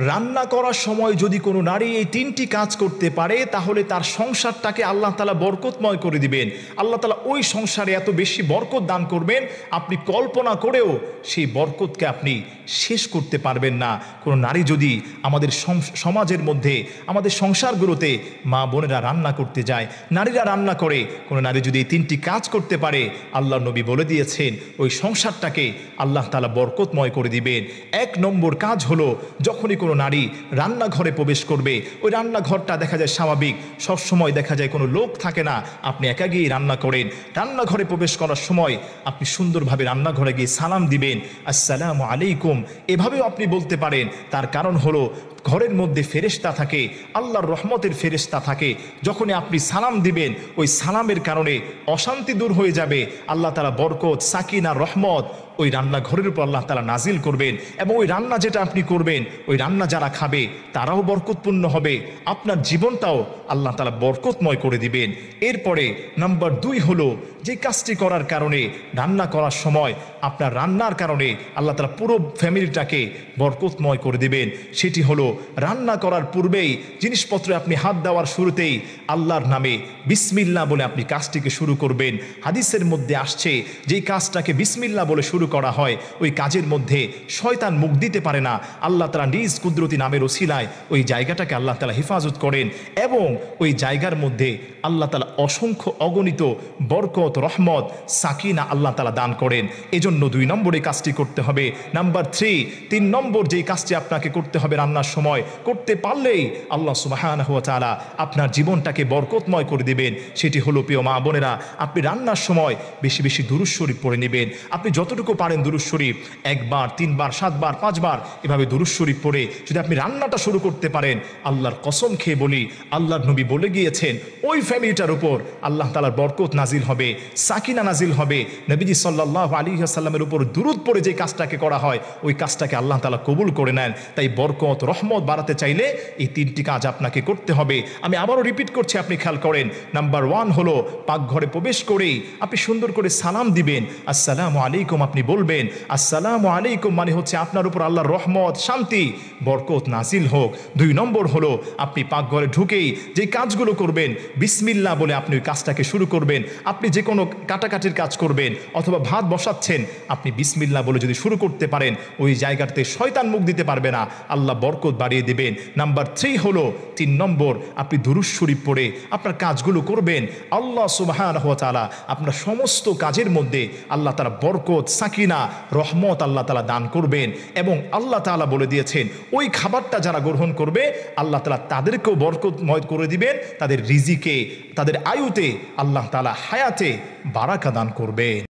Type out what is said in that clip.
রান্না করার সময় যদি কোনো নারী এই তিনটি কাজ করতে পারে তাহলে তার সংসারটাকে আল্লাহ তাআলা বরকতময় করে দিবেন। আল্লাহ তাআলা ওই সংসারে এত বেশি বরকত দান করবেন, আপনি কল্পনা করেও সেই বরকতকে আপনি শেষ করতে পারবেন না। কোনো নারী যদি আমাদের সমাজের মধ্যে, আমাদের সংসারগুলোতে মা বোনেরা রান্না করতে যায়, নারীরা রান্না করে, কোনো নারী যদি এই তিনটি কাজ করতে পারে, আল্লাহ নবী বলে দিয়েছেন ওই সংসারটাকে আল্লাহ তাআলা বরকতময় করে দিবেন। এক নম্বর কাজ হলো, যখনই কোনো নারী রান্নাঘরে প্রবেশ করবে, ওই রান্নাঘরটা দেখা যায় স্বাভাবিক, সবসময় দেখা যায় কোনো লোক থাকে না, আপনি একা গিয়ে রান্না করেন। রান্নাঘরে প্রবেশ করার সময় আপনি সুন্দরভাবে রান্নাঘরে গিয়ে সালাম দিবেন, আসসালামু আলাইকুম, এভাবেও আপনি বলতে পারেন। তার কারণ হলো ঘরের মধ্যে ফেরেশতা থাকে, আল্লাহর রহমতের ফেরেশতা থাকে। যখনই আপনি সালাম দিবেন, ওই সালামের কারণে অশান্তি দূর হয়ে যাবে। আল্লাহ তাআলা বরকত, সাকিনা, রহমত ওই রান্নাঘরের উপর আল্লাহ তাআলা নাজিল করবেন, এবং ওই রান্না যেটা আপনি করবেন, ওই রান্না যারা খাবে তারাও বরকতপূর্ণ হবে, আপনার জীবনটাও আল্লাহ তাআলা বরকতময় করে দিবেন। এরপরে নাম্বার 2 হলো, যে কাজটি করার কারণে রান্না করার সময় আপনার রান্নার কারণে আল্লাহ তাআলা পুরো ফ্যামিলিটাকে বরকতময় করে দিবেন, সেটি হলো রান্না করার পূর্বেই জিনিসপত্রে আপনি হাত দেওয়ার শুরুতেই আল্লাহর নামে বিসমিল্লাহ বলে আপনি কাজটিকে শুরু করবেন। হাদিসের মধ্যে আসছে যেই কাজটাকে বিসমিল্লাহ বলে শুরু করা হয়, ওই কাজের মধ্যে শয়তান মুখ দিতে পারে না। আল্লাহ তাআলা নিজ কুদরতি নামের ওসিলায় ওই জায়গাটাকে আল্লাহ তাআলা হেফাজত করেন, এবং ওই জায়গার মধ্যে আল্লাহ তাআলা অসংখ্য অগণিত বরকত, রহমত, সাকিনা আল্লাহ তাআলা দান করেন। এজন্য 2 নম্বরে কাজটি করতে হবে। নাম্বার 3 নম্বর যেই কাজটি আপনাকে করতে হবে রান্নার সময়, করতে পারলেই আল্লাহ সুবহানাহু ওয়া তাআলা আপনার জীবনটাকে বরকতময় করে দিবেন। সেটি হলো, প্রিয় মা বোনেরা, আপনি রান্নার সময় বেশি বেশি দুরূদ শরীফ পড়ে নেবেন। আপনি যতটুকু পারেন দুরূদ শরীফ 1 বার, 3 বার, 7 বার, 5 বার এভাবে দুরূদ শরীফ পড়ে যদি আপনি রান্নাটা শুরু করতে পারেন, আল্লাহর কসম খেয়ে বলি, আল্লাহর নবী বলে গিয়েছেন ওই ফ্যামিলিটার উপর আল্লাহ তাআলার বরকত নাজিল হবে, সাকিনা নাজিল হবে। নবীজি সাল্লাল্লাহু আলাইহি ওয়াসাল্লামের উপর দুরূদ পড়ে যে কাজটাকে করা হয়, ওই কাজটাকে আল্লাহ তাআলা কবুল করে নেন। তাই বরকত, রহমত বাড়াতে চাইলে এই 3টি কাজ আপনাকে করতে হবে। আমি আবারও রিপিট করছি, আপনি খেয়াল করেন। নাম্বার 1 হলো, পাকঘরে প্রবেশ করেই আপনি সুন্দর করে সালাম দিবেন, আসসালামু আলাইকুম আপনি বলবেন। আসসালামু আলাইকুম মানে হচ্ছে আপনার উপর আল্লাহর রহমত, শান্তি, বরকত নাজিল হোক। 2 নম্বর হলো, আপনি পাকঘরে ঢুকেই যে কাজগুলো করবেন, বিসমিল্লাহ বলে আপনি ওই কাজটাকে শুরু করবেন। আপনি যে কোনো কাটাকাটির কাজ করবেন অথবা ভাত বসাচ্ছেন, আপনি বিসমিল্লাহ বলে যদি শুরু করতে পারেন, ওই জায়গাতে শয়তান মুখ দিতে পারবে না, আল্লাহ বরকত বাড়িয়ে দেবেন। নাম্বার 3 হলো, 3 নম্বর, আপনি দুরূদ শরীফ পড়ে আপনার কাজগুলো করবেন। আল্লাহ সুবহানাহু ওয়া তাআলা আপনার সমস্ত কাজের মধ্যে আল্লাহ তাআলা বরকত, সাকিনা, রহমত আল্লাহ তাআলা দান করবেন। এবং আল্লাহ তাআলা বলে দিয়েছেন ওই খাবারটা যারা গ্রহণ করবে, আল্লাহ তাআলা তাদেরকেও বরকতময় করে দিবেন, তাদের রিজিকে, তাদের আয়ুতে আল্লাহ তাআলা হায়াতে বারাকা দান করবেন।